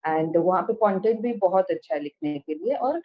And वहाँ पे content भी बहुत अच्छा है लिखने के लिए। और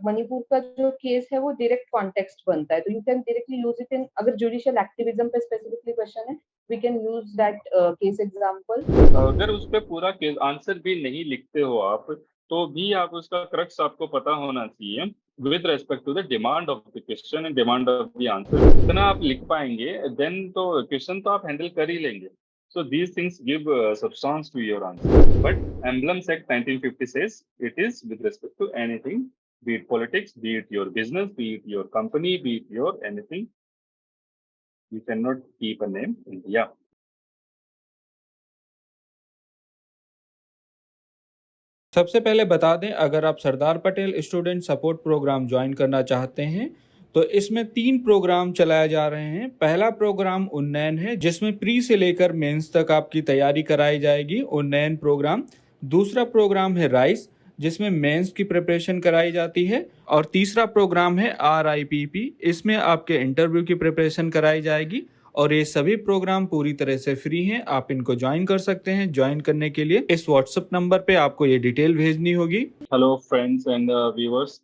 मणिपुर का जो केस है वो डायरेक्ट कॉन्टेक्स्ट बनता है, तो you can directly use it in, अगर जुडिशियल एक्टिविज्म पे स्पेसिफिकली क्वेश्चन है, we can use that case example. अगर उस पे पूरा केस आंसर भी नहीं लिखते हो आप, तो भी आप उसका क्रक्स आपको पता होना चाहिए with respect to the demand of the question and demand of the answer. इतना आप लिख पाएंगे देन तो क्वेश्चन तो आप हैंडल कर ही लेंगे। So these things give substance to your answer. But Emblems Act 1950 says it is with respect to anything, be it politics, be it your business, be it your company, be it your anything. You cannot keep a name in India. सबसे पहले बता दें, अगर आप Sardar Patel student support programme join करना चाहते हैं तो इसमें 3 प्रोग्राम चलाए जा रहे हैं। पहला प्रोग्राम उन्नयन है, जिसमें प्री से लेकर मेंस तक आपकी तैयारी कराई जाएगी, उन्नयन प्रोग्राम। दूसरा प्रोग्राम है राइस, जिसमें मेंस की प्रिपरेशन कराई जाती है। और तीसरा प्रोग्राम है RIPP, इसमें आपके इंटरव्यू की प्रिपरेशन कराई जाएगी। और ये सभी प्रोग्राम पूरी तरह से फ्री हैं, आप इनको ज्वाइन कर सकते हैं। ज्वाइन करने के लिए इस व्हाट्सएप नंबर पे आपको ये डिटेल भेजनी होगी। Hello friends and viewers.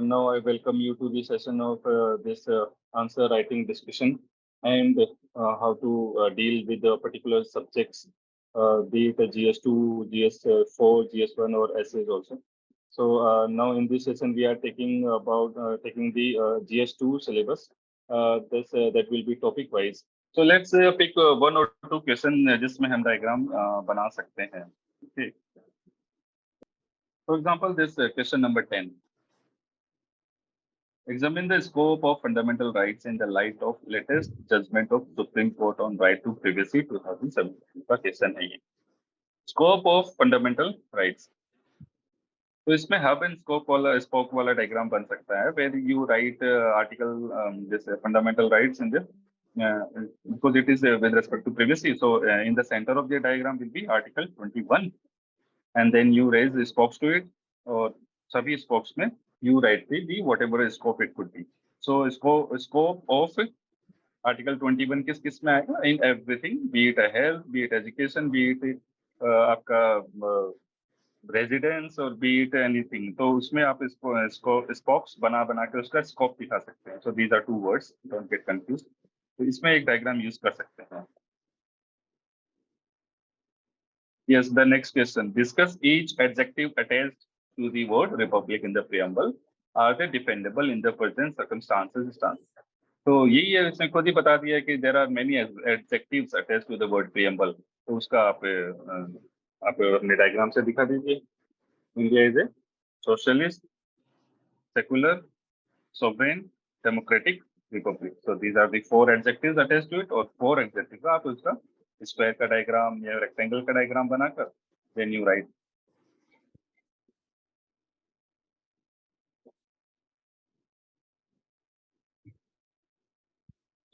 Now I welcome you to the session of this answer writing discussion and how to deal with the particular subjects, be it GS2, GS4, GS1 or essays also. So now in this session we are taking taking the GS2 syllabus. That will be topic wise. So let's pick one or two question जिसमें हम diagram बना सकते हैं. Okay. For example, this question number 10. Examine the scope of fundamental rights in the light of latest judgment of Supreme Court on right to privacy 2017 का question है ये। Scope of fundamental rights. तो इसमें hub and spoke वाला diagram बन सकता है, where you write article this fundamental rights in the because it is with respect to privacy. So in the center of the diagram will be Article 21, and then you raise spokes to it, और सभी spokes में you write the whatever scope it could be. So scope of Article 21 किस में आएगा? In everything, be it a health, be it education, be it आपका residence और be it anything. तो उसमें आप इसको spokes बना के उसका scope दिखा सकते हैं. So these are two words, don't get confused. तो इसमें एक diagram use कर सकते हैं. Yes, the next question. Discuss each adjective attached to the word republic in the preamble. Are they defendable in the present circumstances? तो यही है, इसने खुद ही बता दिया कि there are many adjectives attached to the word preamble. तो उसका आप अपने डायग्राम से दिखा दीजिए. India is a socialist, secular, sovereign, democratic republic. So these are the 4 adjectives attached to it, और 4 adjectives आप उसका स्क्वायर का डायग्राम या रेक्टेंगल का डायग्राम बनाकर then you write.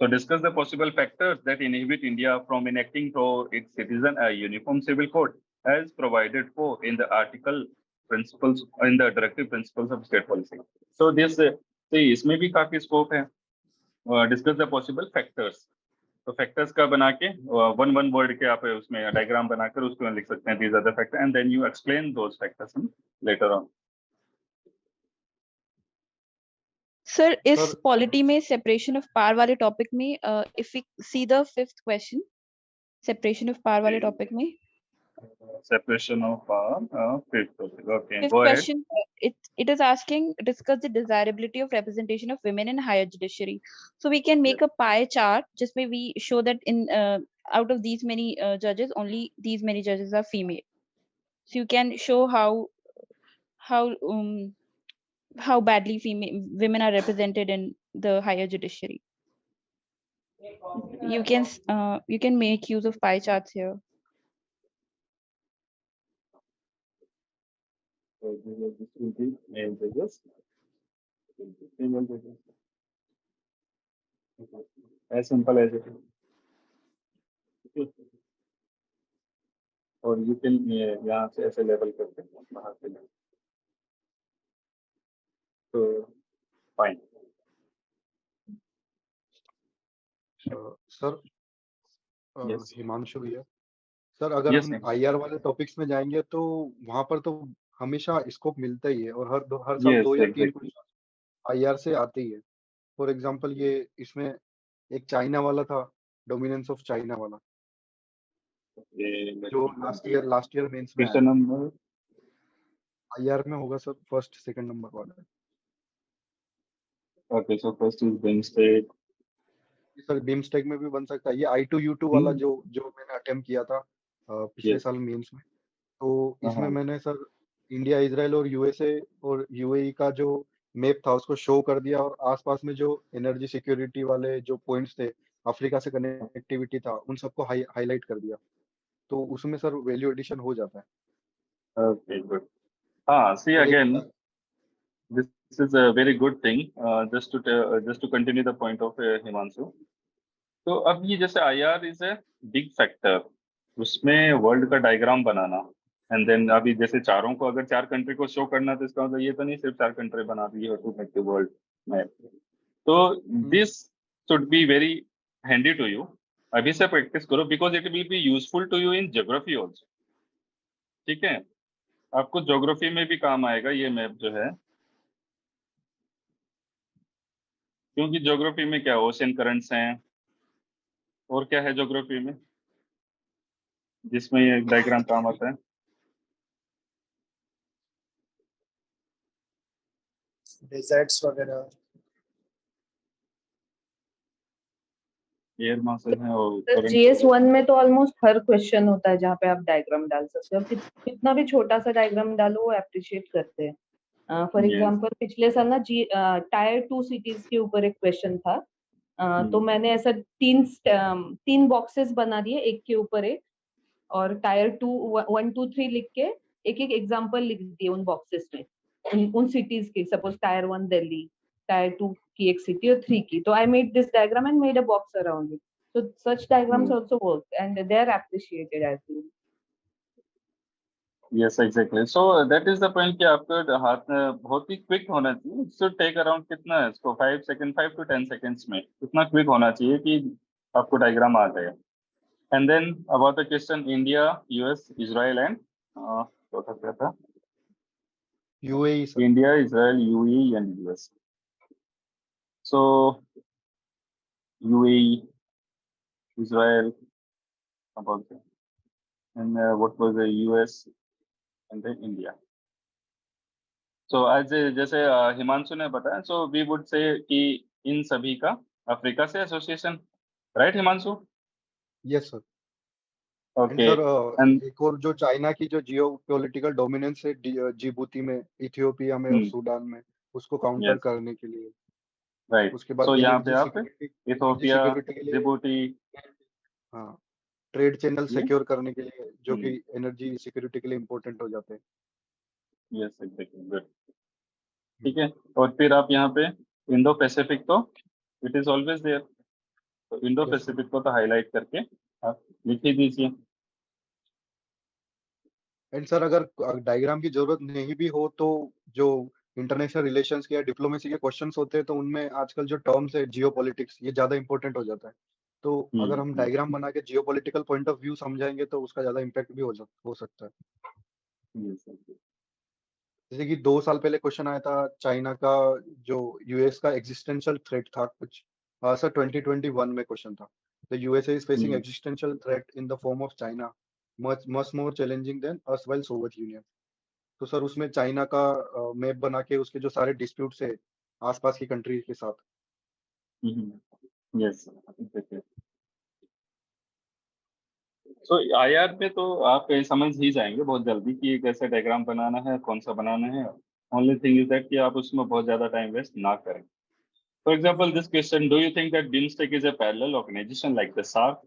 So discuss the possible factors that inhibit India from enacting for its citizen a uniform civil code as provided for in the article principles in the directive principles of state policy. So this see इसमें भी काफी scope है. Discuss the possible factors. तो factors का बना के one word के आप उसमें डायग्राम बनाकर उसको लिख सकते हैं these are the factors and then you explain those factors later on. Sir इस पॉलिटी में सेपरेशन ऑफ पावर वाले टॉपिक में if we see the 5th question, separation of power वाले टॉपिक में Separation of power, 5th topic. Okay, fifth go ahead. question, it is asking discuss the desirability of representation of women in higher judiciary. So we can make a pie chart just where we show that in out of these many judges, only these many judges are female. So you can show how badly women are represented in the higher judiciary. You can make use of pie charts here. So this will be male judges, female judges. As simple as it is. और you can यहाँ से ऐसे level करके बाहर से. So fine. Sir, Yes. Himanshu here. Sir अगर Yes, हम yes. IR वाले टॉपिक्स में जाएंगे तो वहां पर तो हमेशा स्कोप मिलता ही है, और हर साल Yes, 2 या 3 exactly. क्वेश्चन आईआर से आते ही है। फॉर एग्जांपल ये इसमें एक चाइना वाला था, डोमिनेंस ऑफ चाइना वाला, Okay, let जो me लास्ट ईयर मेंस में आया question था। number. आईआर में होगा सर फर्स्ट सेकंड नंबर वाला। Okay, so first is Wednesday. Sir BIMSTEC में भी बन सकता है। ये I2U2 वाला Hmm. जो मैंने अटेम्प्ट किया था पिछले Yes. साल मेंस में, तो इसमें Uh-huh. मैंने सर इंडिया, इजराइल और यूएसए और यूएई का जो मैप था उसको शो कर दिया, और आसपास में जो एनर्जी सिक्योरिटी वाले जो पॉइंट्स थे, अफ्रीका से कनेक्टिविटी था, उन सबको हाईलाइट कर दिया। तो उसमें सर वैल्यू एडिशन हो जाता है। Okay, good. See और again, एक this is a very good thing. Just to continue the point of Himanshu. तो अब ये जैसे IR is a big factor, उसमें वर्ल्ड का डायग्राम बनाना, एंड देन अभी जैसे चारों को अगर 4 कंट्री को शो करना, तो इसका मतलब ये तो नहीं सिर्फ 4 कंट्री बना दी है to make the world map. तो this should be very handy to you. अभी से प्रैक्टिस करो, because it will be useful to you in geography also. ठीक है, आपको ज्योग्राफी में भी काम आएगा ये मैप जो है, क्योंकि ज्योग्राफी में क्या ओशन करंट्स हैं, और क्या है ज्योग्राफी में जिसमें ये डायग्राम काम आता है। डेजर्ट्स वगैरह। एयर मासेस हैं और सर currents GS1 वगैरह। में तो ऑलमोस्ट हर क्वेश्चन होता है जहाँ पे आप डायग्राम डाल सकते हो, कितना भी छोटा सा डायग्राम डालो वो अप्रिशिएट करते हैं। For Yes. एग्जांपल पिछले साल ना टायर 2 सिटीज के ऊपर एक क्वेश्चन था, तो मैंने ऐसा तीन बॉक्सेस बना दिए एक के ऊपर एक, और टायर 1 2 3 लिख के एक एक एग्जांपल लिख दिए उन बॉक्सेस में, उन सिटीज के। सपोज टायर 1 दिल्ली, टायर 2 की एक सिटी और 3 की, तो I made this diagram and made a box around it. So such diagrams also work and they are appreciated, I feel. Yes, exactly. So that is the point कि आपको हाथ में बहुत ही क्विक होना चाहिए। It should take around कितना है इसको 5 सेकंड 5 to 10 seconds में इतना क्विक होना चाहिए कि आपको डायग्राम आ जाए। And then about the question India, US, Israel and चौथा क्या था? UAE sir. India, Israel, UAE and US. So UAE, Israel, about that. And what was the US and then India. So आज जैसे हिमांशु ने बताया, so we would say कि इन सभी का अफ्रीका से association, right Himanshu? Yes sir. And okay, sir and एक और जो चाइना की जो जियो पॉलिटिकल डोमिनेंस है जिबूती में, इथियोपिया में और सूडान में, उसको काउंटर यस, करने के लिए। राइट। उसके बाद सो यहाँ पे एनर्जी आप सिक्योरिटी इथोपिया, के लिए, जिबूती, हाँ, ट्रेड चैनल ये सिक्योर करने के लिए, जो कि यस एनर्जी सिक्योरिटी के लिए इम्पोर्टेंट हो जाते हैं। Exactly, good. ठीक है, और फिर आप यहाँ पे इंडो पैसिफिक, तो इट इज ऑलवेज देयर, तो इंडो यस सर। पैसिफिक को तो हाईलाइट करके आप लिख ही दीजिए। एंड सर अगर डायग्राम की जरूरत नहीं भी हो तो जो इंटरनेशनल रिलेशंस के या डिप्लोमेसी के क्वेश्चंस होते हैं, तो उनमें आजकल जो टर्म्स है जियो पॉलिटिक्स, ये ज्यादा इंपॉर्टेंट हो जाता है। तो अगर हम डायग्राम बना के जियो पॉलिटिकल पॉइंट ऑफ व्यू समझाएंगे तो उसका ज्यादा इम्पैक्ट भी हो सकता है। जैसे कि 2 साल पहले क्वेश्चन आया था चाइना का, जो यूएस का एग्जिस्टेंशियल थ्रेट था कुछ, सर 2021 में क्वेश्चन था। The USA is facing existential threat in the form of China, much more challenging than erstwhile Soviet Union. तो सर उसमें चाइना का मैप बना के उसके जो सारे डिस्प्यूट्स है आसपास की कंट्री के साथ। यस, सो आईआर पे तो आप समझ ही जाएंगे बहुत जल्दी कि कैसे डायग्राम बनाना है, कौन सा बनाना है। ओनली थिंग इज दैट कि आप उसमें बहुत ज्यादा टाइम वेस्ट ना करें। For example this question, do you think that BIMSTEC is a parallel organisation like the SAARC?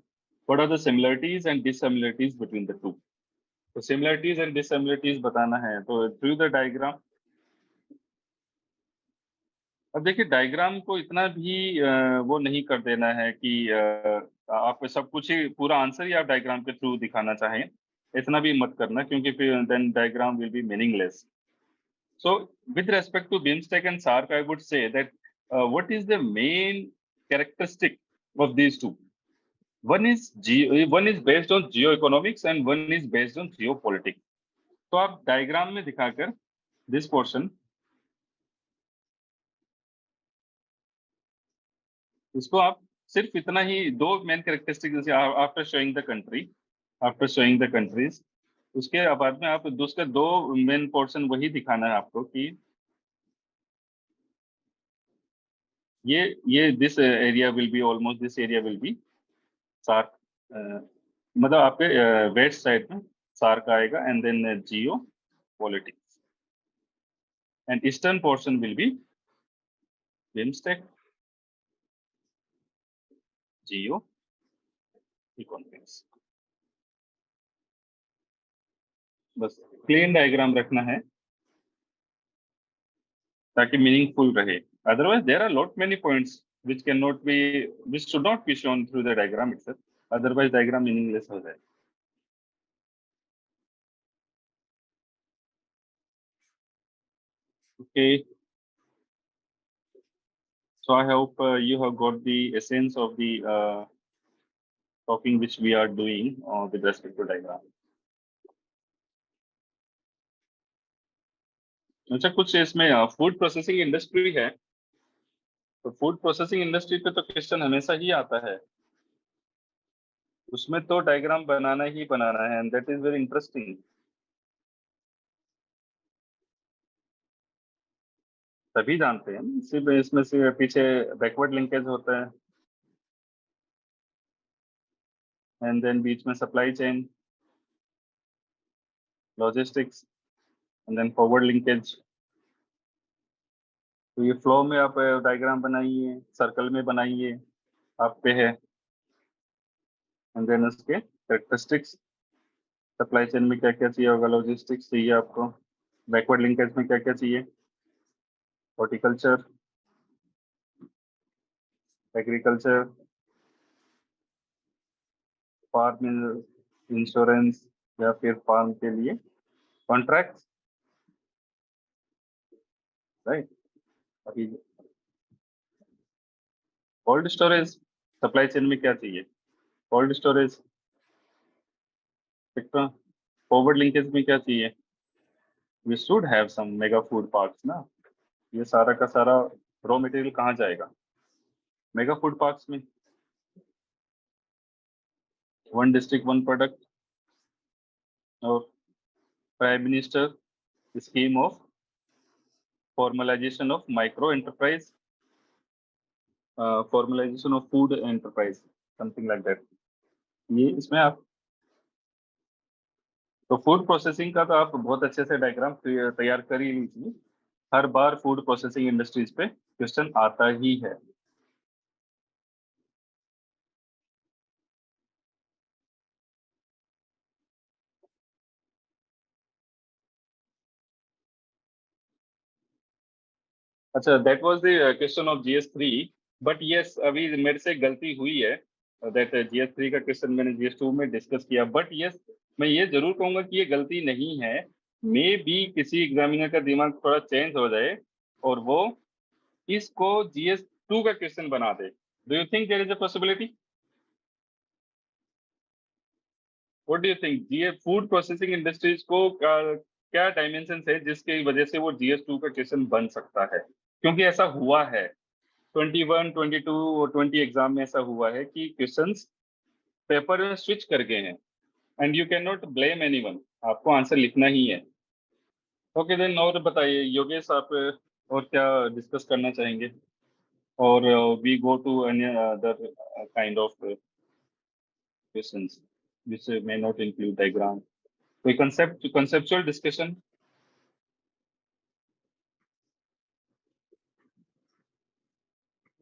What are the similarities and dissimilarities between the two? तो सिमिलरिटीज एंड डिससिमिलरिटीज बताना है तो थ्रू द डायग्राम। अब देखिए diagram को इतना भी वो नहीं कर देना है कि आप सब कुछ ही पूरा आंसर ही आप डायग्राम के थ्रू दिखाना चाहें, इतना भी मत करना, क्योंकि फिर then diagram will be meaningless. So with respect to BIMSTEC and SAARC, I would say that what is the main characteristic of these two? one is based on geo-economics and one is based on geopolitics. तो आप diagram में दिखाकर this portion, इसको आप सिर्फ इतना ही दो main characteristic, जैसे आफ्टर शोइंग द कंट्रीज, उसके बाद में आप उसके दो मेन पोर्शन वही दिखाना है आपको कि ये this area will be almost, this area will be SAARC, मतलब आपके वेस्ट साइड में सार्क आएगा, and then geopolitics, and eastern portion will be BIMSTEC, geoeconomics. बस क्लीन डायग्राम रखना है ताकि मीनिंगफुल रहे, otherwise there are lot many points which should not be shown through the diagram itself, otherwise diagram meaningless हो जाए। Okay, so I hope you have got the essence of the talking which we are doing with respect to diagram। अच्छा, कुछ इसमें food processing industry है, तो food processing industry पे तो question हमेशा ही आता है, उसमें तो डायग्राम बनाना ही बनाना है, and that is very interesting. सभी जानते हैं, सिर्फ इसमें से पीछे बैकवर्ड लिंकेज होता है, एंड देन बीच में supply chain, logistics, and then forward linkage. तो ये फ्लो में आप डायग्राम बनाइए, सर्कल में बनाइए, आप पे है, एंड देन उसके कैरेक्टरिस्टिक्स, सप्लाई चेन में क्या क्या चाहिए होगा, लॉजिस्टिक्स चाहिए आपको, बैकवर्ड लिंकेज में क्या क्या चाहिए, हॉर्टिकल्चर, एग्रीकल्चर, फार्म इंश्योरेंस, या फिर फार्म के लिए कॉन्ट्रैक्ट, राइट। अभी कोल्ड स्टोरेज, सप्लाई चेन में क्या चाहिए, कोल्ड स्टोरेज, ठीक है। फॉरवर्ड लिंकेज में क्या चाहिए, we should have some mega food parks ना, ये सारा का सारा रॉ मटेरियल कहाँ जाएगा, मेगा फूड पार्क्स में। वन डिस्ट्रिक्ट वन प्रोडक्ट, और prime minister scheme of formalisation of micro enterprise, formalisation of food enterprise, something like that. ये इसमें आप तो फूड प्रोसेसिंग का तो आप बहुत अच्छे से डायग्राम तैयार कर ही लीजिए, हर बार फूड प्रोसेसिंग इंडस्ट्रीज पे क्वेश्चन आता ही है। अच्छा, that was the question of GS3, but yes अभी मेरे से गलती हुई है, दैट GS3 का क्वेश्चन मैंने GS2 में डिस्कस किया, बट यस मैं ये जरूर कहूंगा कि ये गलती नहीं है, मे बी किसी एग्जामिनर का दिमाग थोड़ा चेंज हो जाए और वो इसको GS2 का क्वेश्चन बना दे। Do you think there is a possibility? What do you think, ये फूड प्रोसेसिंग इंडस्ट्रीज को क्या डायमेंशन है जिसकी वजह से वो GS2 का क्वेश्चन बन सकता है? क्योंकि ऐसा हुआ है 21, 22 और 20 एग्जाम में ऐसा हुआ है कि क्वेश्चंस पेपर में स्विच कर गए हैं, and you can not blame anyone, आपको आंसर लिखना ही है। ओके देन, और बताइए योगेश, आप और क्या डिस्कस करना चाहेंगे, और we go to any other kind of questions which may not include diagram, कोई conceptual discussion?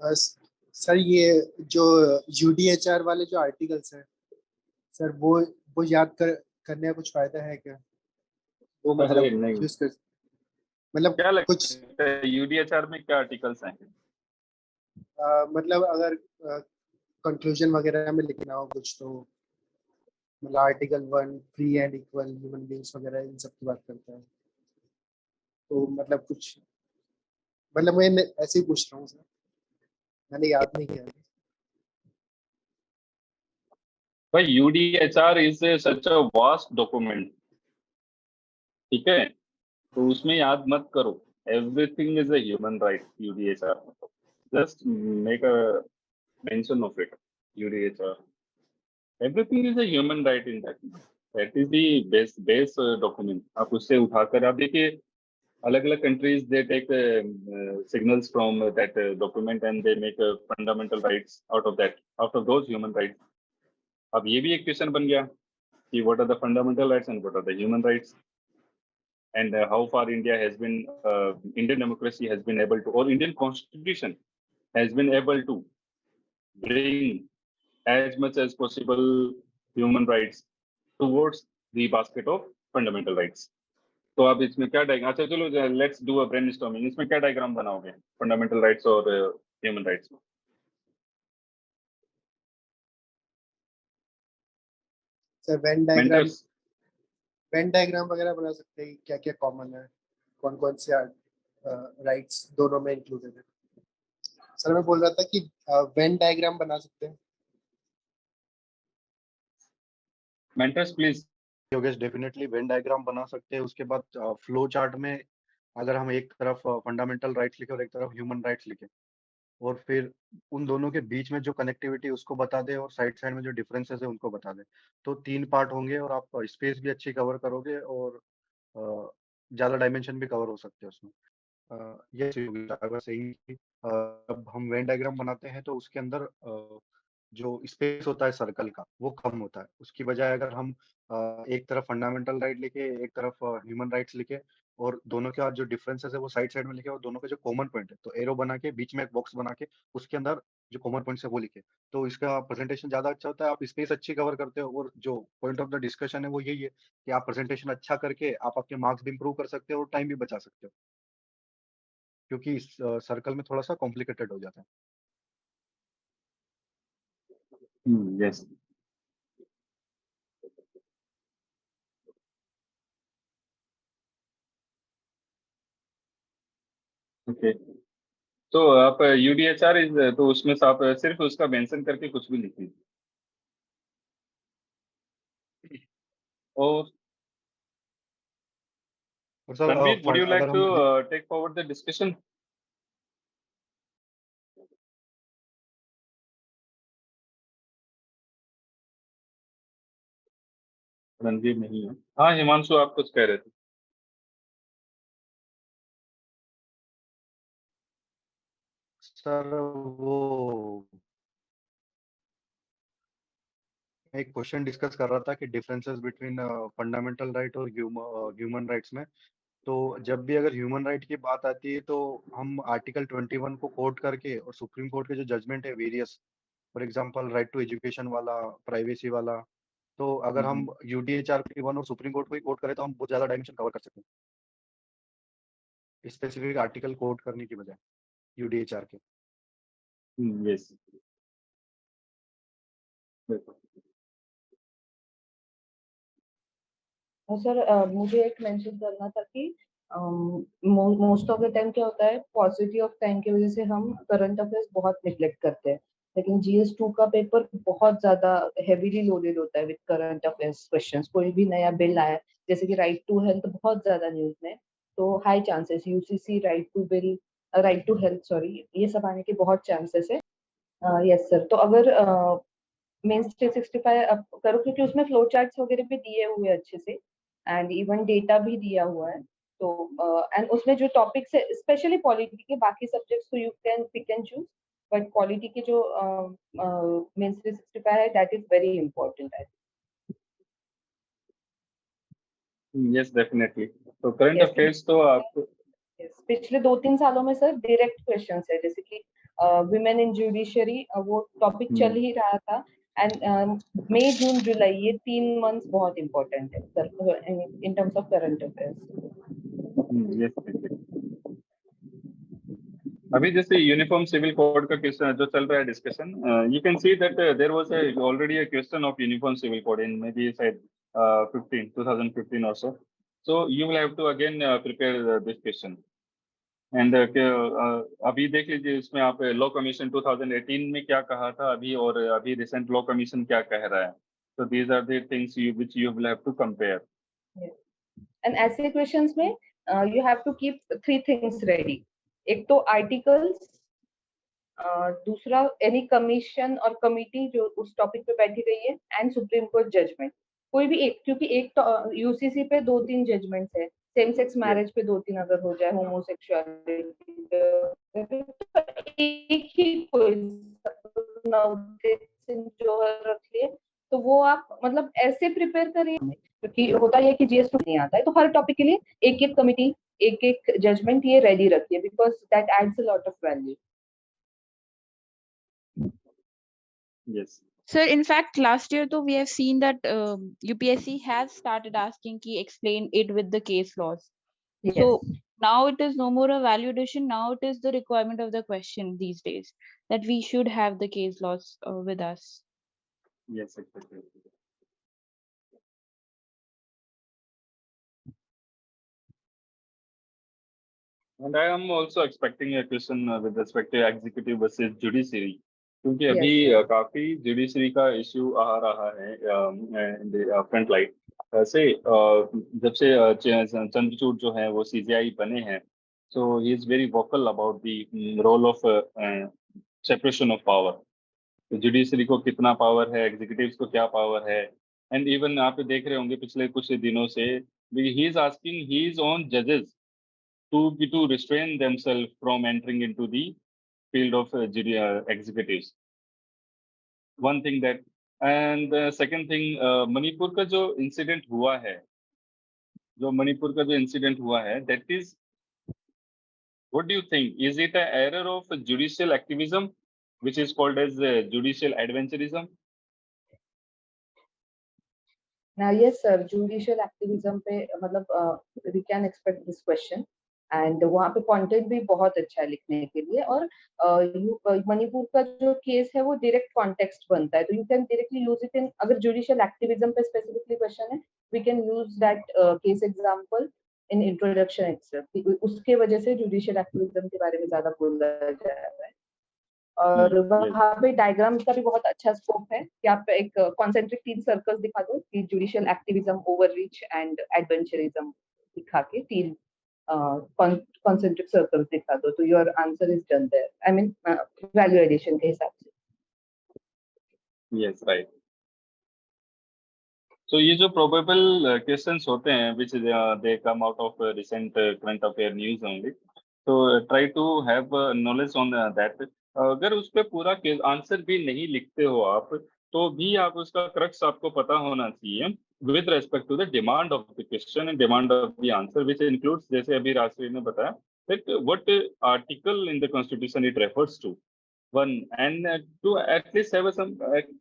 सर ये जो UDHR वाले जो आर्टिकल्स हैं सर, वो याद करने का कुछ फायदा है क्या? वो मतलब नहीं, यूज कर मतलब क्या लगता कुछ है UDHR में क्या आर्टिकल्स हैं? मतलब अगर कंक्लूजन वगैरह में लिखना हो कुछ, तो मतलब article 1 free and equal human beings वगैरह इन सब की बात करता है, तो मतलब कुछ मतलब मैं ऐसे ही पूछ रहा हूँ सर, मैंने याद नहीं किया। भाई UDHR is such a vast document, ठीक है, तो उसमें याद मत करो everything is a human right UDHR, just make a mention of it UDHR, everything is a human right in that is the base document. आप उससे उठाकर आप देखिए अलग अलग countries they take signals from that document and they make fundamental rights out of those human rights। अब ये भी एक क्वेश्चन बन गया कि what are the fundamental rights and what are the human rights, and how far India has been Indian democracy has been able to, or Indian constitution has been able to bring as much as possible human rights towards the basket of fundamental rights। तो अब इसमें क्या diagram, अच्छा चलो let's do a brainstorming, इसमें क्या diagram बनाओगे fundamental rights और ह्यूमन राइट्स में? Sir Venn diagram, mentors Venn diagram वगैरह बना सकते हैं, क्या क्या कॉमन है, कौन कौन से राइट्स दोनों में इंक्लूडेड है। सर मैं बोल रहा था कि वेन डायग्राम बना सकते हैं। Mentors please. Yogesh definitely Venn diagram बना सकते हैं। उसके बाद फ्लो चार्ट में अगर हम एक तरफ फंडामेंटल राइट्स लिखे और एक तरफ ह्यूमन राइट्स लिखे और फिर उन दोनों के बीच में जो कनेक्टिविटी उसको बता दे और साइड साइड में जो डिफरेंसेस है उनको बता दे, तो 3 पार्ट होंगे और आप स्पेस भी अच्छी कवर करोगे और ज़्यादा डायमेंशन भी कवर हो सकते हैं उसमें। ये अगर सही जब हम वेन डायग्राम बनाते हैं तो उसके अंदर जो स्पेस होता है सर्कल का वो कम होता है। उसकी बजाय अगर हम एक तरफ फंडामेंटल राइट लिखे, एक तरफ ह्यूमन राइट्स लिखे और दोनों के जो डिफरेंसेस है वो साइड साइड में लिखे और दोनों के जो कॉमन पॉइंट है तो एरो बना के बीच में एक बॉक्स बना के उसके अंदर जो कॉमन पॉइंट्स है वो लिखे, तो इसका प्रेजेंटेशन ज्यादा अच्छा होता है। आप स्पेस अच्छी कवर करते हो और जो पॉइंट ऑफ द डिस्कशन है वो यही है कि आप प्रेजेंटेशन अच्छा करके आप अपने मार्क्स भी इंप्रूव कर सकते हो और टाइम भी बचा सकते हो, क्योंकि इस सर्कल में थोड़ा सा कॉम्प्लिकेटेड हो जाता है। यस ओके, तो आप UDHR इज, तो उसमें से आप सिर्फ उसका मेंशन करके कुछ भी लिख लीजिए। और sir Ranveer, would you like अगर टू हम take forward the discussion? Ranveer नहीं है। हाँ हिमांशु, आप कुछ कह रहे थे। सर वो मैं एक क्वेश्चन डिस्कस कर रहा था कि डिफरेंसेस बिटवीन फंडामेंटल राइट और ह्यूमन राइट्स में, तो जब भी अगर ह्यूमन राइट की बात आती है तो हम आर्टिकल 21 को कोट करके और सुप्रीम कोर्ट के जो जजमेंट है various, for example right to education वाला, प्राइवेसी वाला, तो अगर हम UDHR 1 और सुप्रीम कोर्ट को ही कोट करें तो हम बहुत ज्यादा डायमेंशन कवर कर सकते हैं स्पेसिफिक आर्टिकल कोट करने की बजाय UDHR के। यस सर मुझे एक मेंशन करना था कि मोस्ट ऑफ द टाइम क्या होता है, पॉजिटिव ऑफ टाइम की वजह से हम करंट अफेयर्स बहुत निग्लेक्ट करते हैं, लेकिन GS2 का पेपर बहुत ज्यादा हेवीली लोडेड होता है विद करंट अफेयर्स क्वेश्चंस। कोई भी नया बिल आया जैसे कि राइट टू हेल्थ बहुत ज्यादा न्यूज में, तो high chances UCC right to bill, right to health sorry, ये सब आने के बहुत चांसेस है। यस सर, तो अगर मेंस 365 अब करो क्योंकि उसमें फ्लो चार्ट्स वगैरह भी दिए हुए हैं अच्छे से एंड इवन डेटा भी दिया हुआ है, तो एंड उसमें जो टॉपिक्स है स्पेशली पॉलिटी के, बाकी सब्जेक्ट्स तो you can pick and choose, but polity के जो मेंस 365 है दैट इज वेरी इंपॉर्टेंट है। यस डेफिनेटली, तो करंट यस अफेयर्स तो आपको पिछले 2-3 सालों में सर डायरेक्ट क्वेश्चंस है, जैसे कि विमेन इन जुडिशरी वो टॉपिक चल ही रहा था एंड मई जून जुलाई ये 3 मंथ्स बहुत इंपॉर्टेंट है sir in terms of current affairs. Yes अभी जैसे यूनिफॉर्म सिविल कोड का क्वेश्चन जो चल रहा है discussion, you can see that there was already a question of uniform civil code in maybe शायद 2015 or so, so you will have to again prepare this question and अभी देख लीजिए इसमें आप लॉ कमीशन 2018 में क्या कहा था अभी और अभी रिसेंट लॉ कमीशन क्या कह रहा है, So these are the things which you will have to compare. Yes. And ऐसे questions में you have to keep 3 things ready. एक तो articles, दूसरा एनी कमीशन और कमिटी जो उस टॉपिक पे बैठी गई है, एंड सुप्रीम कोर्ट जजमेंट, कोई भी एक, क्योंकि एक यूसीसी पे 2-3 जजमेंट्स है, सेम सेक्स मैरिज पे 2-3 अगर हो जाए, होमोसेक्सुअलिटी एक ही कोई नवदीप सिंह जौहर रख लिए, तो वो आप मतलब ऐसे प्रिपेयर करिए, क्योंकि होता है कि जीएस नहीं आता है, तो हर टॉपिक के लिए एक एक कमिटी, एक एक जजमेंट ये रेडी रखिए, because that adds a lot of value. Yes. Sir, in fact, last year, though, we have seen that UPSC has started asking ki explain it with the case laws. Yes. So now it is no more a value addition. Now it is the requirement of the question these days that we should have the case laws with us. Yes, exactly. And I am also expecting a question with respect to executive versus judiciary, क्योंकि अभी काफी judiciary का issue आ रहा है in the front light. से जब से चंद्रचूड़ जो है वो CJI बने हैं, so he is very vocal about the role of separation of power. तो जुडिशरी को कितना पावर है, एग्जीक्यूटिव्स को क्या पावर है, एंड इवन आप देख रहे होंगे पिछले कुछ दिनों से he is asking his own जजेस to restrain themselves from entering into the field of executives. One thing that, and the second thing, Manipur का जो इंसिडेंट हुआ है, that is, what do you think? Is it an error of judicial activism, which is called as judicial adventurism? Yes, sir. Judicial activism पे मतलब we can expect this question. And वहाँ पे content भी बहुत अच्छा है लिखने के लिए, और मणिपुर का जो केस है वो डायरेक्ट कॉन्टेक्स्ट बनता है, तो you can directly use it in, अगर जुडिशियल एक्टिविज्म पे स्पेसिफिकली क्वेश्चन है, we can use that case example in introduction itself, उसके वजह से जुडिशियल एक्टिविज्म के बारे में ज्यादा बोला जा रहा है. और वहाँ पे डायग्राम्स का भी बहुत अच्छा स्कोप है कि आप एक कॉन्सेंट्रिक 3 सर्कल्स दिखा दो कि judicial activism, overreach and adventurism दिखा के 3 concentric circles दिखा दो, तो your answer is done there. I mean value addition के हिसाब से. Yes, right. So ये जो probable questions होते हैं, which they come out of recent current affair news only. So try to have knowledge on that. अगर उस पे पूरा आंसर भी नहीं लिखते हो आप, तो भी आप उसका क्रक्स आपको पता होना चाहिए with respect to the demand of the question and demand of the answer, which includes, जैसे अभी राजश्री ने बताया, that what article in the constitution it refers to. One, and to at least have some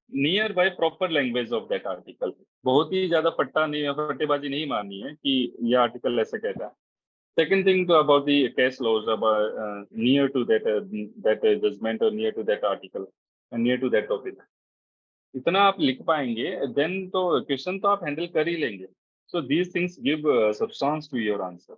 nearby proper language of that article. बहुत ही ज्यादा फट्टेबाजी नहीं मारनी है कि ये आर्टिकल ऐसे कहता है. Second thing about the case laws, about near to that judgment or near to that article and near to that topic. इतना आप लिख पाएंगे, then तो क्वेश्चन तो आप हैंडल कर ही लेंगे. So these things give substance to your answer.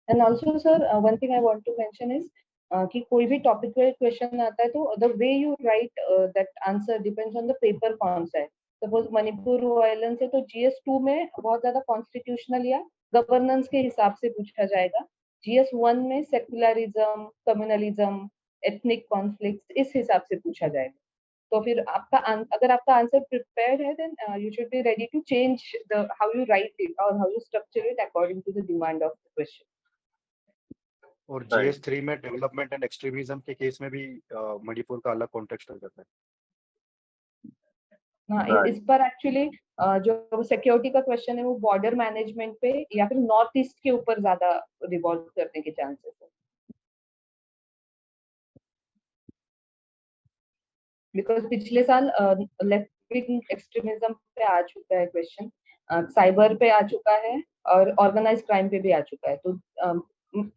And also sir, one thing I want to mention is कि कोई भी टॉपिक पे क्वेश्चन आता है, तो the way you write that answer depends on the paper कौन सा है. सपोज मणिपुर वायलेंस है, तो GS2 में बहुत ज्यादा कॉन्स्टिट्यूशनल या गवर्नेंस के हिसाब से पूछा जाएगा. GS1 में सेक्युलरिज्म, कम्युनलिज्म, एथनिक कॉन्फ्लिक्ट्स इस हिसाब से पूछा जाएगा. तो फिर आपका अगर आपका आंसर प्रिपेयर्ड है, then you should be ready to change the how you write it और how you structure it according to the demand of the question. और GS3 में डेवलपमेंट एंड एक्सट्रीमिज्म के केस में भी मणिपुर का अलग कॉन्टेक्स्ट हो जाता है. हाँ, इस पर एक्चुअली जो सिक्योरिटी का क्वेश्चन है वो बॉर्डर मैनेजमेंट पे या फिर नॉर्थ ईस्ट के ऊपर ज्यादा रिवॉल्व करने के चांसेस है, बिकॉज पिछले साल लेफ्ट विंग एक्सट्रीमिज्म पे आ चुका है क्वेश्चन, साइबर पे आ चुका है और ऑर्गेनाइज्ड क्राइम पे भी आ चुका है. तो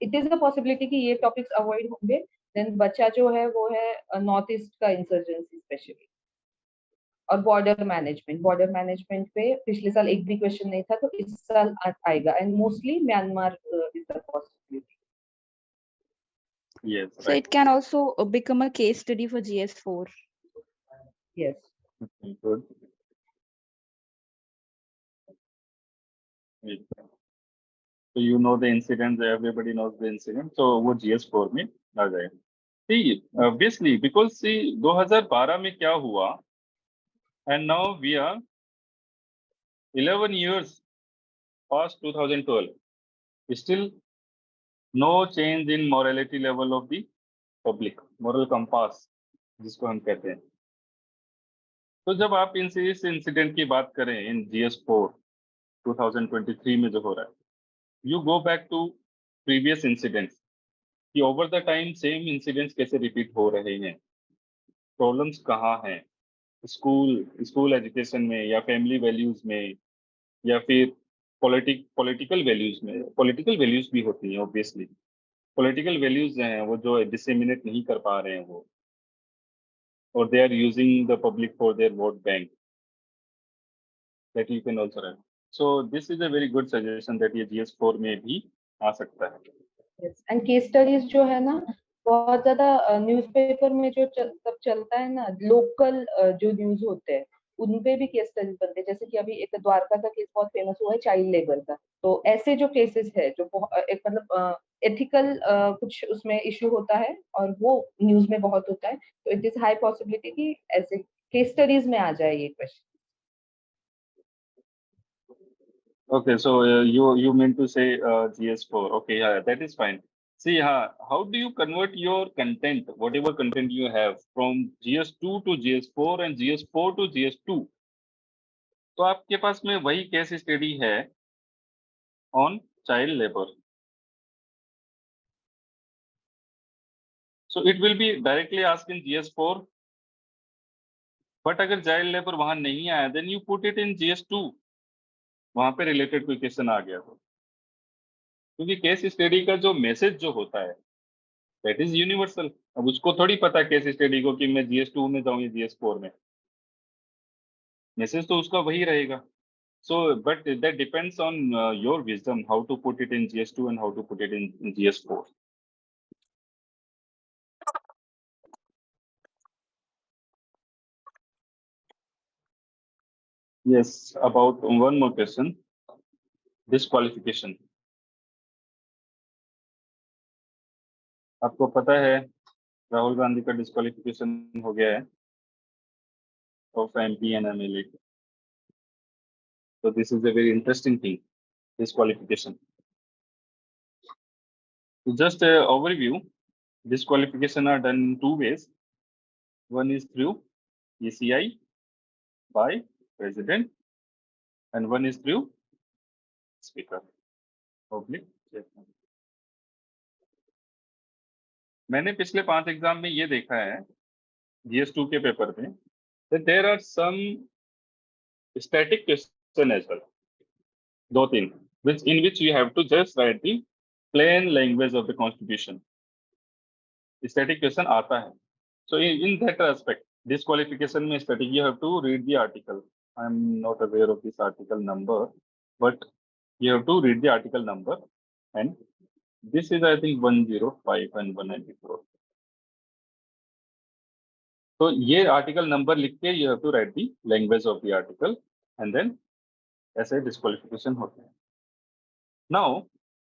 इट इज अ पॉसिबिलिटी कि ये टॉपिक्स अवॉइड होंगे. देन बचा जो है वो है नॉर्थ ईस्ट का इंसर्जेंसी स्पेशली और बॉर्डर मैनेजमेंट पे पिछले साल एक भी क्वेश्चन नहीं था, तो इस साल आएगा, and mostly Myanmar is the possibility. Yes, So it can also become a case study for GS4. Yes. Good. So you know the incident, everybody knows the incident, so वो GS4 में आ जाएगा. See, obviously, because see 2012 में क्या हुआ, and now we are 11 years past 2012, still no change in morality level of the public, moral compass जिसको हम कहते हैं. तो जब आप इस इंसिडेंट की बात करें इन GS4 2023 में जो हो रहा है, you go back to previous incidents कि over the time same incidents कैसे रिपीट हो रहे हैं, प्रॉब्लम्स कहाँ हैं, स्कूल एजुकेशन में या फैमिली वैल्यूज में या फिर पॉलिटिकल वैल्यूज में. पॉलिटिकल वैल्यूज भी होती हैं ऑब्वियसली. पॉलिटिकल वैल्यूज हैं वो जो डिसेमिनेट नहीं कर पा रहे हैं वो, और they are using the public for their vote bank, that you can also write. So this is a very good suggestion that ये GS4 में भी आ सकता है. एंड केस स्टडीज जो है ना, बहुत ज्यादा न्यूज़पेपर में जो सब चलता है ना, लोकल जो न्यूज होते हैं उनपे भी केस स्टडीज बनते हैं. जैसे कि अभी एक द्वारका का केस बहुत फेमस हुआ है चाइल्ड लेबर का. तो ऐसे जो केसेस है जो एक मतलब एथिकल कुछ उसमें इश्यू होता है और वो न्यूज में बहुत होता है, तो इट इज हाई पॉसिबिलिटी कि ऐसे केस स्टडीज में आ जाए ये question. Okay, so you mean to say GS4? Okay, yeah, that is fine. See, how do you convert your content, whatever content you have, from GS2 to GS4 and GS4 to GS2? तो आपके पास में वही case study है on child labor. So it will be directly asked in GS4. But अगर child labor वहां नहीं आया, then you put it in GS2. वहां पे रिलेटेड कोई क्वेश्चन आ गया तो, क्योंकि केस स्टडी का जो मैसेज जो होता है दैट इज यूनिवर्सल. अब उसको थोड़ी पता केस स्टडी को कि मैं GS2 में जाऊं या GS4 में, मैसेज तो उसका वही रहेगा. So but that depends on your wisdom how to put it in GS2 and how to put it in GS4. Yes, about one more question, disqualification. आपको पता है राहुल गांधी का डिस्क्वालिफिकेशन हो गया है of MP and MLA. So this is a very interesting thing, disqualification. So just a overview, disqualification are done in two ways. One is through ECI by president, and one is through speaker, public chairman. मैंने पिछले 5 exam में ये देखा है GS2 के paper में that there are some static question as well, 2-3, in which you have to just write the plain language of the constitution. Static question आता है. So in that aspect, disqualification में static, you have to read the article. I'm not aware of this article number, but you have to read the article number, and this is I think 105 and 194. तो ये article number लिख के you have to write the language of the article, and then ऐसे disqualification होते हैं. Now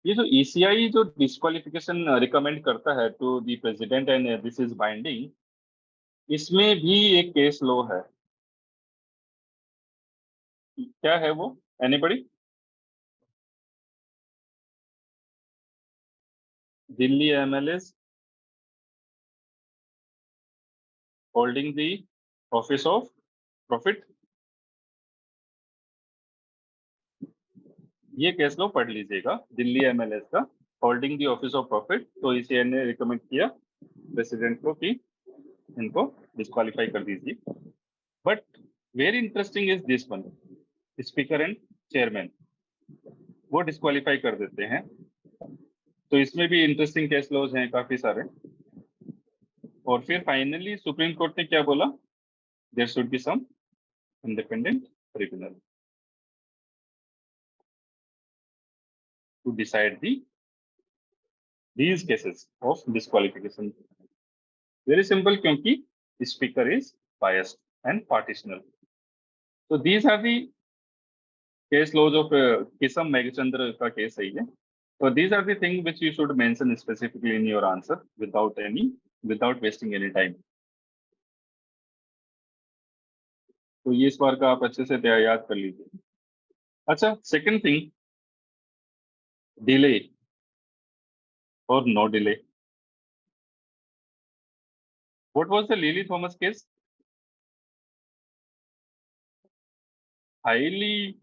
ये जो ECI जो डिस्क्वालिफिकेशन रिकमेंड करता है to the president and this is binding, इसमें भी एक केस लॉ है. क्या है वो? Anybody? Delhi MLAs holding the office of profit. ये केस लो पढ़ लीजिएगा, दिल्ली MLAs का holding the office of profit. तो ECI ने रिकमेंड किया प्रेसिडेंट को कि इनको डिस्क्वालीफाई कर दीजिए. But very interesting is this one, speaker and chairman वो डिस्क्वालीफाई कर देते हैं. तो इसमें भी इंटरेस्टिंग केस लॉज हैं काफी सारे. और फिर फाइनली सुप्रीम कोर्ट ने क्या बोला? There should be some independent tribunal to decide these cases of disqualification. Very simple, क्योंकि speaker is biased and partitional. So these are the case laws of Kisam Megachandra का case है ये. So these are the things which you should mention specifically in your answer without wasting any time. तो ये इस बार का आप अच्छे से याद कर लीजिए. अच्छा, second thing, delay or no delay. What was the Lily Thomas case? Highly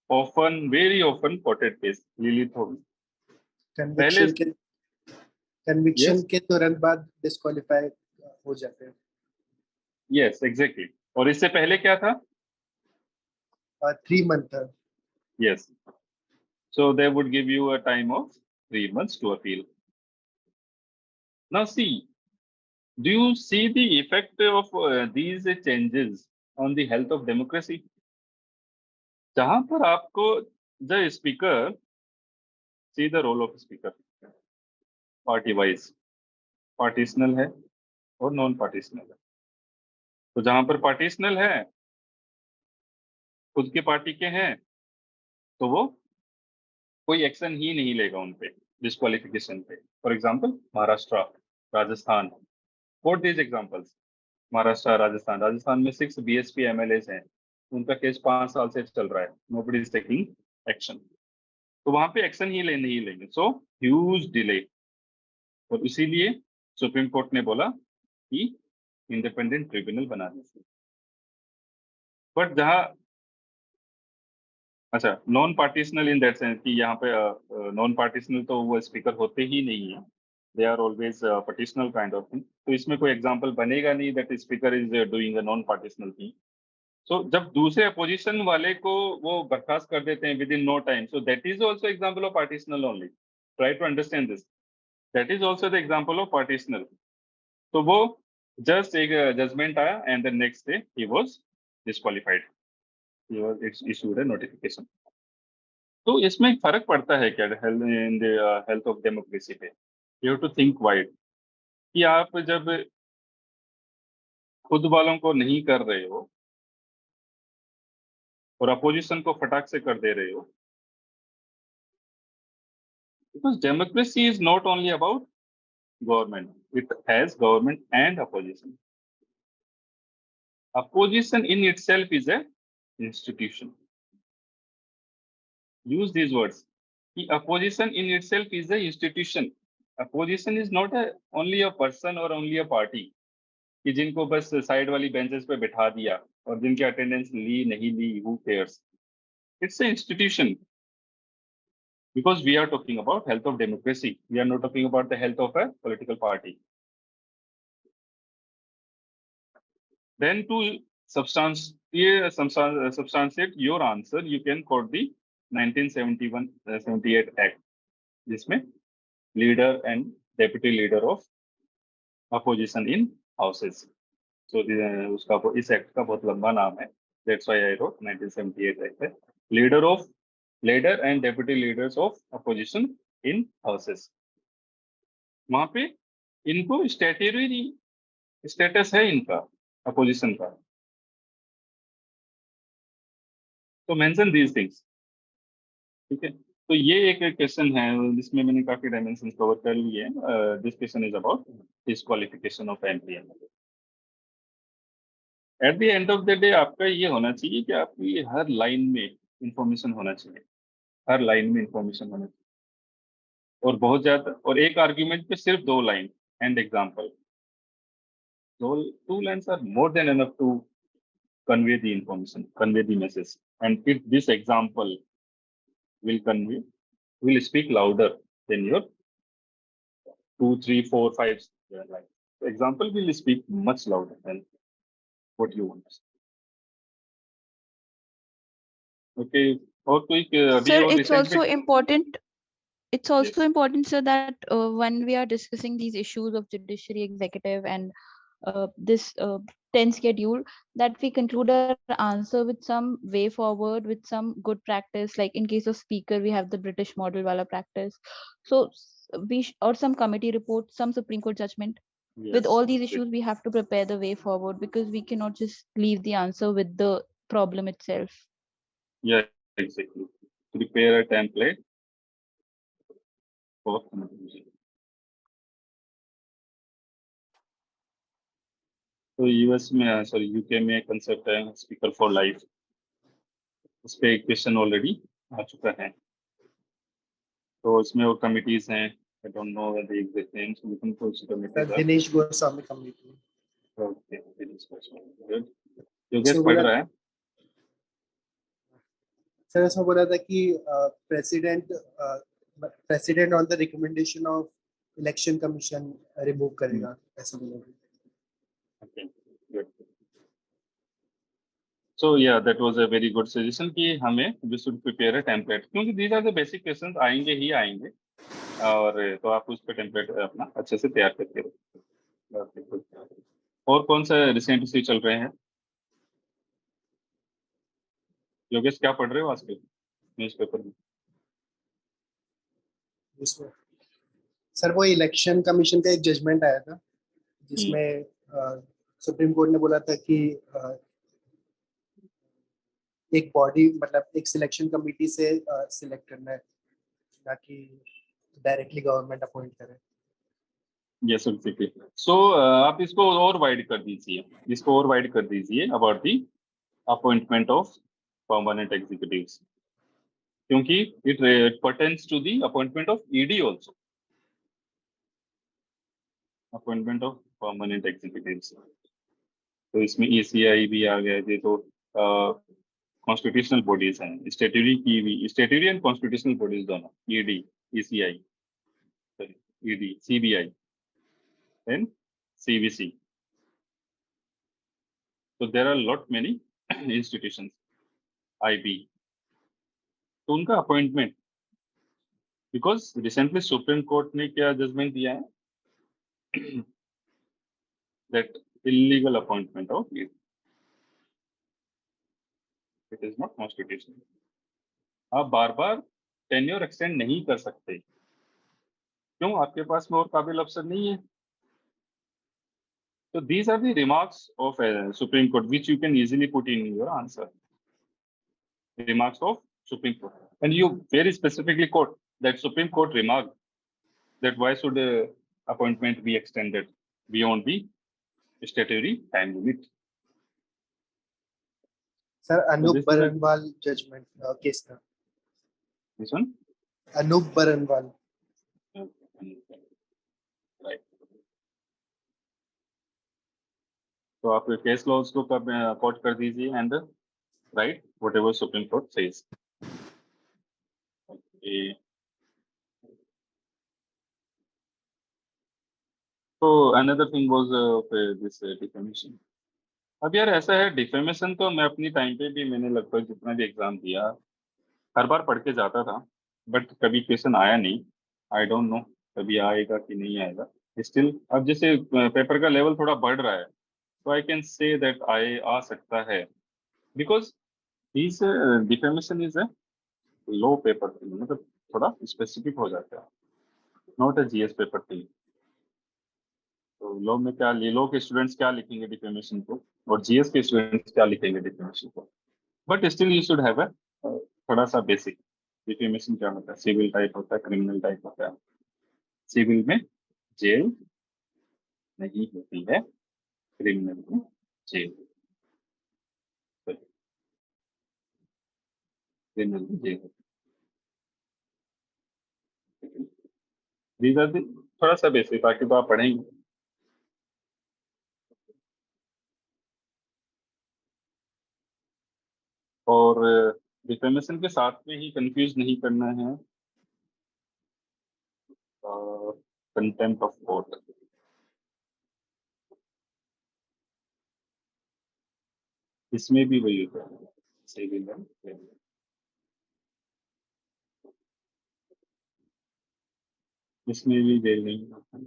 often, very often quoted case, Lily Thomas. Conviction Yes. के तुरंत बाद डिस्क्वालीफाई हो जाते हैं. Yes, exactly. और इससे पहले क्या था? 3 month था. Yes. So they would give you a time of 3 months to appeal. Now see, do you see the effect of these changes on the health of democracy? जहां पर आपको the speaker, see the role of speaker, party wise, partitional है और non पार्टिशनल है. तो जहां पर पार्टिशनल है, खुद के पार्टी के हैं, तो वो कोई एक्शन ही नहीं लेगा उन पे डिस्क्वालिफिकेशन पे. For example Maharashtra, Rajasthan. Quote these examples. Maharashtra, Rajasthan में 6 बीएसपी एमएलएस हैं. उनका केस 5 साल से चल रहा है. Nobody is taking action. तो वहां पे एक्शन ही नहीं लेंगे. So huge delay. और इसीलिए सुप्रीम कोर्ट ने बोला कि इंडिपेंडेंट ट्रिब्यूनल बना दीजिए. बट जहां अच्छा, नॉन पार्टिशनल इन दैट सेंस कि यहाँ पे नॉन पार्टिशनल तो वो स्पीकर होते ही नहीं है. They are always partitional kind of thing. तो इसमें कोई एग्जांपल बनेगा नहीं that speaker is doing a non partitional thing. So जब दूसरे अपोजिशन वाले को वो बर्खास्त कर देते हैं within no time, so that is also example of partitional only. Try to understand this. That is also the example of partitional. तो वो जस्ट एक जजमेंट आया एंड द नेक्स्ट डे ही was disqualified. he was issued a notification. तो इसमें फर्क पड़ता है क्या in the health of democracy पे? You have to think wide कि आप जब खुद वालों को नहीं कर रहे हो और अपोजिशन को फटाक से कर दे रहे हो. Because democracy is not only about government, it has government and opposition. Opposition in itself is a institution. Use these words. The opposition in itself is a institution. Opposition is not only a person or only a party कि जिनको बस side वाली benches पे बिठा दिया और जिनकी attendance ली नहीं ली, who cares? It's an institution. Because we are talking about health of democracy. We are not talking about the health of a political party. Then to substantiate your answer, you can quote the 1978 Act, जिसमें leader and deputy leader of opposition in houses. So उसका इस act का बहुत लंबा नाम है. That's why I wrote 1978 Act है. Leader and deputy leaders of opposition in houses. वहाँ पे इनको स्टैट्यूटरी स्टेटस है इनका अपोजिशन का. तो मेंशन दीज थिंग्स. ठीक है. तो ये एक क्वेश्चन है जिसमें मैंने काफी डायमेंशंस कवर कर लिए हैं. This question is about disqualification of MP. At the end of the day आपका ये होना चाहिए कि आपकी हर लाइन में इंफॉर्मेशन होना चाहिए. हर लाइन में इंफॉर्मेशन होना चाहिए. और बहुत ज्यादा, और एक आर्ग्यूमेंट पे सिर्फ 2 line and example. 2 lines are more than enough to convey the information, convey the message. And if this example will speak louder than your 2, 3, 4, 5 lines. The example will speak much louder than what you want. Okay. और कोई अभी Sir, और it's also important. It's also Yes. important, sir, that when we are discussing these issues of judiciary, executive, and this 10 schedule, that we conclude our answer with some way forward, with some good practice. Like in case of speaker, we have the British model wala practice. So or some committee report, some Supreme Court judgment. Yes. With all these issues, we have to prepare the way forward, because we cannot just leave the answer with the problem itself. Yeah. Exactly. Prepare a template for conclusion. तो US में sorry UK में concept है speaker for life, उस पे एक question already आ चुका है। तो इसमें वो कमिटीज हैं, I don't know the exact names, लेकिन कुछ कमिटीज हैं। Dinesh Goswami committee. Okay, good. Yogesh पढ़ रहा है। सर इसमें बोला था कि president on the recommendation of election commission remove करेगा, ऐसा बोला। Okay, good. So yeah, that was a very good suggestion कि हमें we should prepare a template, क्योंकि these are the basic questions आएंगे ही आएंगे, और तो आप उस पे टेम्पलेट अपना अच्छे से तैयार करके रखिए। और कौन सा रिसेंट इश्यू चल रहे हैं? योगेश क्या पढ़ रहे हो आजकल न्यूज़पेपर में? सर वो इलेक्शन कमीशन का एक जजमेंट आया था जिसमें सुप्रीम कोर्ट ने बोला था कि एक बॉडी मतलब एक सिलेक्शन कमेटी से सिलेक्ट करना है, ना कि डायरेक्टली गवर्नमेंट अपॉइंट करे। Yes exactly. सो आप इसको और वाइड कर दीजिए, about the appointment of permanent executives, क्योंकि it pertains to the appointment of ED also, appointment of permanent executives. तो इसमें ईसीआई भी आ गया, ये तो कॉन्स्टिट्यूशनल बॉडीज हैं, स्टेटरी एंड कॉन्स्टिट्यूशनल बॉडीज दोनों, ED, ECI, ED, CBI and CVC. So there are lot many institutions, IB. तो उनका appointment, because recently supreme court ने क्या जजमेंट दिया है that illegal appointment of it is not constitutional. आप बार बार tenure extend नहीं कर सकते, क्यों? आपके पास में और काबिल अफसर नहीं है। So these are the remarks of Supreme Court which you can easily put in your answer. The remarks of Supreme Court, and you very specifically quote that Supreme Court remarked that why should appointment be extended beyond the statutory time limit. Sir Anoop Barnwal judgement case था। This one? Anoop Barnwal. Right. तो आप case laws को कब coat कर दीजिए and right whatever supreme court says. Okay. तो another thing was this defamation. अब यार ऐसा है, डिफेमेशन तो मैं अपनी टाइम पे भी मैंने लगभग जितना भी एग्जाम दिया हर बार पढ़ के जाता था, बट कभी क्वेश्चन आया नहीं। आई डोंट नो कभी आएगा कि नहीं आएगा। स्टिल अब जैसे पेपर का लेवल थोड़ा बढ़ रहा है, तो आई कैन से दैट आ सकता है, because this defamation is a low paper, मतलब थोड़ा स्पेसिफिक हो जाता है, नॉट अ जीएस पेपर थी। तो लॉ में क्या, लॉ के स्टूडेंट्स क्या लिखेंगे डिफेमेशन को, और जीएस के स्टूडेंट्स क्या लिखेंगे डिफेमेशन को, but still you should have a थोड़ा सा बेसिक। डिफेमेशन क्या होता है? सिविल टाइप होता है, क्रिमिनल टाइप होता है। सिविल में जेल नहीं होती है, क्रिमिनल में जेल, क्रिमिनल में जेल होती है। These are the थोड़ा सा बेसिक, बाकी तो आप पढ़ेंगे। और डिफेमेशन के साथ में ही कंफ्यूज नहीं करना है कंटेम्प्ट ऑफ कोर्ट। इसमें भी वही होता है, सिविल है, इसमें भी जेल नहीं होता है,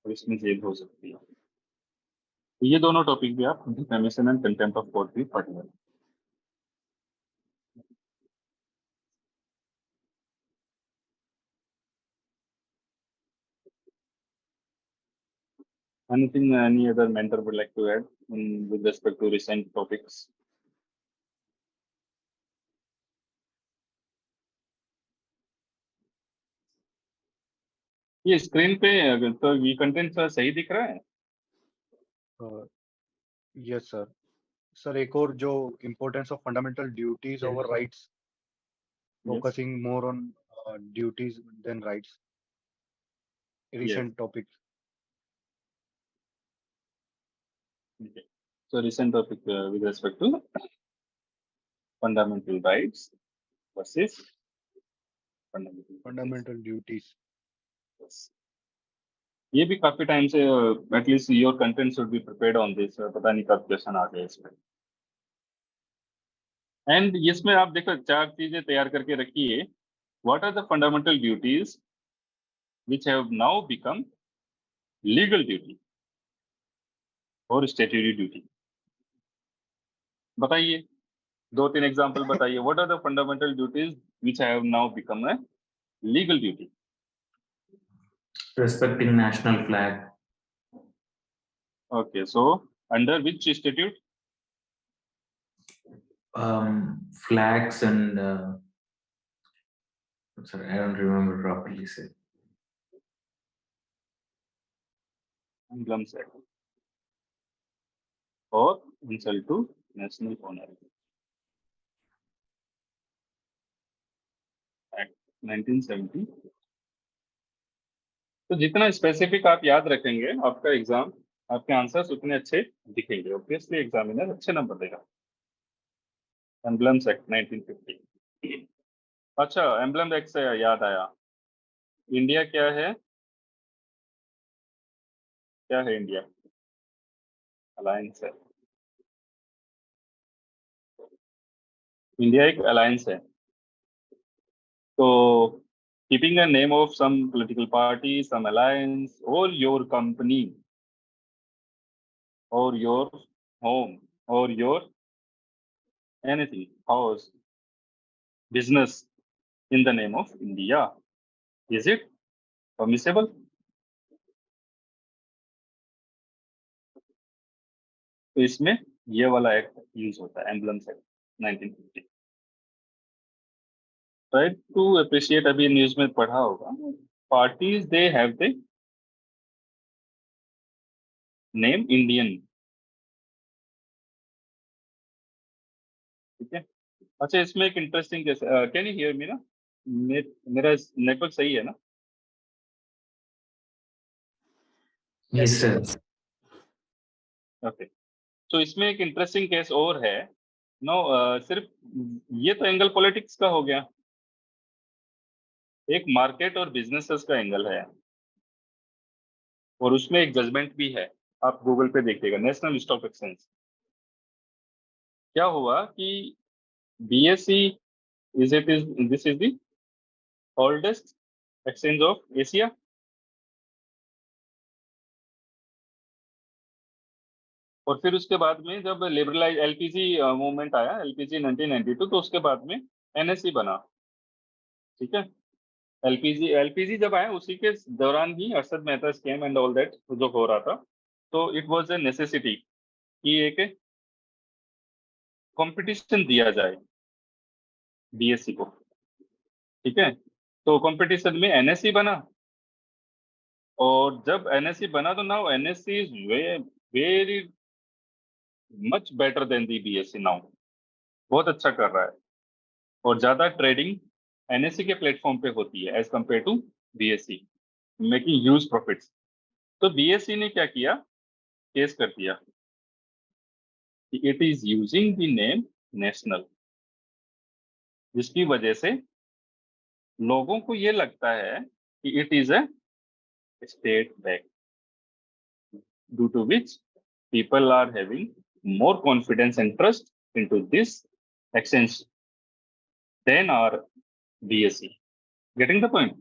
और इसमें जेल हो सकती है। तो ये दोनों टॉपिक भी आप defamation and contempt of court भी पढ़ लें। Anything, any other mentor would like to add with respect to recent topics? ये स्क्रीन पे तो ये कंटेंट सही दिख रहा है? Yes sir. सर एक और जो importance of fundamental duties over rights, focusing more on duties than rights, recent topic. Okay. So recent topic with respect to fundamental rights versus fundamental duties. Yes. ये भी काफी टाइम से at least your content should be prepared on this, पता नहीं कब question आ गया इसमें। And इसमें आप देखो 4 चीजें तैयार करके रखिए। What are the fundamental duties which have now become legal duty और statutory duty? बताइए 2-3 एग्जांपल बताइए। What are the fundamental duties which have now become a legal duty? Respecting national flag. Okay, so under which statute? Flags and sorry, I don't remember properly. Say Emblems Act or insult to national honor Act 1970। तो जितना specific आप याद रखेंगे आपका exam, आपके answers उतने अच्छे दिखेंगे। ऑब्वियसली एग्जामिनर अच्छे नंबर देगा। Emblems act 1950। अच्छा, एम्बलम एक्ट से याद आया, इंडिया क्या है? क्या है इंडिया? अलायंस है। इंडिया एक अलायंस है। तो keeping the name of some political party, some alliance, or your company, or your home, or your anything, house, business in the name of India, is it permissible? तो इसमें ये वाला act use होता है, emblems act 1950। Try to appreciate, अभी news में पढ़ा होगा, parties they have the name Indian. ठीक है। अच्छा, इसमें एक इंटरेस्टिंग कैसे, कैन यू हियर मी ना? मेरा नेटवर्क सही है ना? yes, sir. ओके। तो इसमें एक इंटरेस्टिंग केस और है। नो सिर्फ ये तो एंगल पॉलिटिक्स का हो गया, एक मार्केट और बिजनेसेस का एंगल है, और उसमें एक जजमेंट भी है। आप गूगल पे देखिएगा, नेशनल स्टॉक एक्सचेंज। क्या हुआ कि BSE this is the oldest exchange of Asia. और फिर उसके बाद में जब लिबरलाइज एलपीजी मूवमेंट आया, एलपीजी 1992, तो उसके बाद में एनएसई बना। ठीक है। एलपीजी जब आया उसी के दौरान ही Arshad Mehta scam and all that जो हो रहा था, तो इट वाज ए नेसेसिटी कि एक कंपटीशन दिया जाए बीएससी को। ठीक है। तो कंपटीशन में एनएससी बना, और जब एनएससी बना तो now NSC is very much better than the BSc now. बहुत अच्छा कर रहा है, और ज्यादा ट्रेडिंग एनएससी के प्लेटफॉर्म पे होती है as compare to BSC, making huge profits. तो बीएससी ने क्या किया, केस कर दिया कि it is using the name national, जिसकी वजह से लोगों को ये लगता है कि it is a state bank, due to which people are having more confidence and trust into this exchange than our BSE. Getting the point?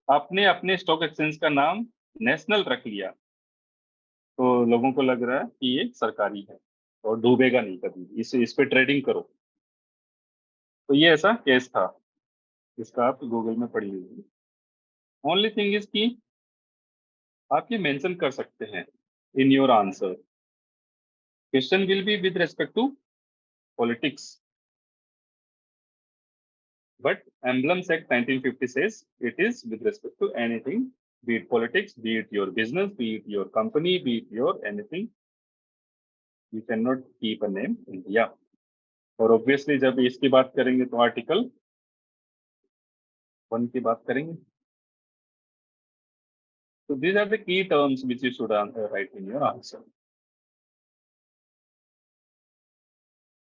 आपने अपने स्टॉक एक्सचेंज का नाम नेशनल रख लिया, तो लोगों को लग रहा है कि ये सरकारी है और डूबेगा नहीं कभी, इस पे ट्रेडिंग करो। तो ये ऐसा केस था, इसका आप गूगल में पढ़ लीजिए। ओनली थिंग इज कि आप ये मेंशन कर सकते हैं in your answer, question will be with respect to politics, But Emblems Act 1950 says it is with respect to anything, be it politics, be it your business, be it your company, be it your anything. You cannot keep a name India. और obviously जब इसकी बात करेंगे तो article 1 की बात करेंगे. So these are the key terms which you should write in your answer.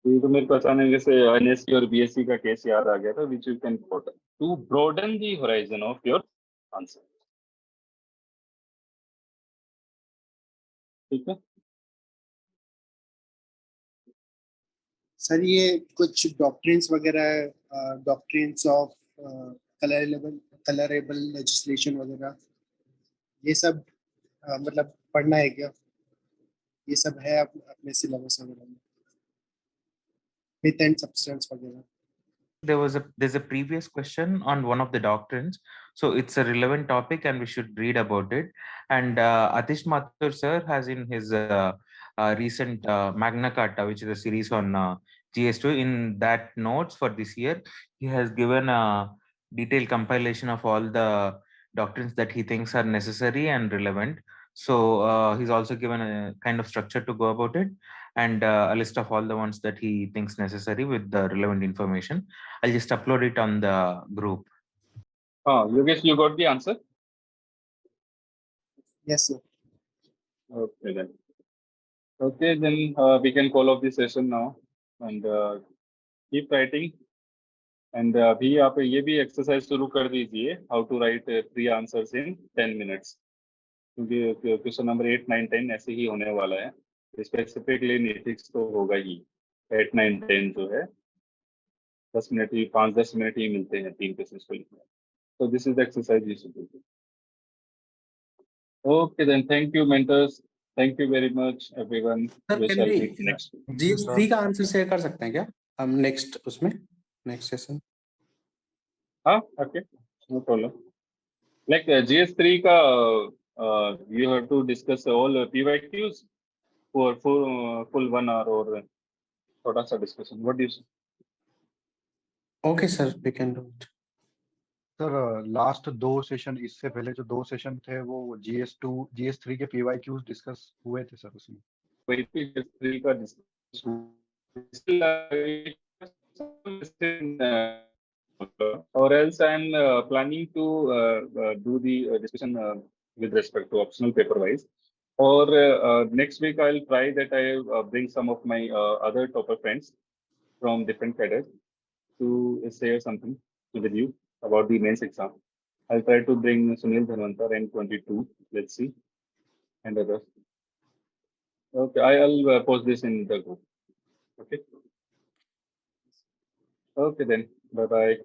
ये तो मेरे को अचानक जैसे एनएससी और बीएससी का केस याद आ गया था, which you can quote to broaden the horizon of your answer. ठीक है. सर ये कुछ डॉक्ट्रिन्स वगैरह, डॉक्ट्रिन्स ऑफ कलरेबल लेजिस्लेशन वगैरह, ये सब मतलब पढ़ना है क्या? ये सब है अपने सिलेबस वगैरह में, मिथ एंड सब्सटेंस वगैरह? There's a previous question on one of the doctrines, so it's a relevant topic and we should read about it. And Atish Mathur sir has in his recent Magna Carta, which is a series on GS2, in that notes for this year, he has given a detailed compilation of all the doctrines that he thinks are necessary and relevant. So he's also given a kind of structure to go about it, and a list of all the ones that he thinks necessary with the relevant information. I'll just upload it on the group. Yogesh, you got the answer? Yes, sir. Okay then. Okay, then we can call off the session now and keep writing. And अभी आप ये भी exercise शुरू कर दीजिए, how to write 3 answers in 10 minutes. क्योंकि question number 8, 9, 10 ऐसे ही होने वाला है. स्पेसिफिकली नीटिक्स तो होगा ही. 8, 9, 10 जो है 10 मिनट ही 5-10 मिनट ही मिलते हैं 3 क्वेश्चंस को लिखने. So this is the exercise you should do. Okay then, thank you mentors. Thank you very much everyone. We shall meet next week. GS3 का आंसर शेयर कर सकते हैं क्या हम नेक्स्ट उसमें नेक्स्ट सेशन? हाँ, okay, no problem. Like GS3 का you have to discuss all PYQs for full 1 hour or थोड़ा सा discussion. What do you say? Okay sir, we can do it. Sir last 2 session, इससे पहले जो 2 session थे वो GS2 GS3 के PYQs discuss हुए थे सर उसमें. वही GS3 का discuss or else I'm planning to do the discussion with respect to optional paper wise. Or next week I'll try that I bring some of my other topper friends from different cadres to share something with you about the mains exam. I'll try to bring Sunil Dhanwantar and 22, let's see, and others. Okay, I'll post this in the group. Okay. Okay then, bye-bye.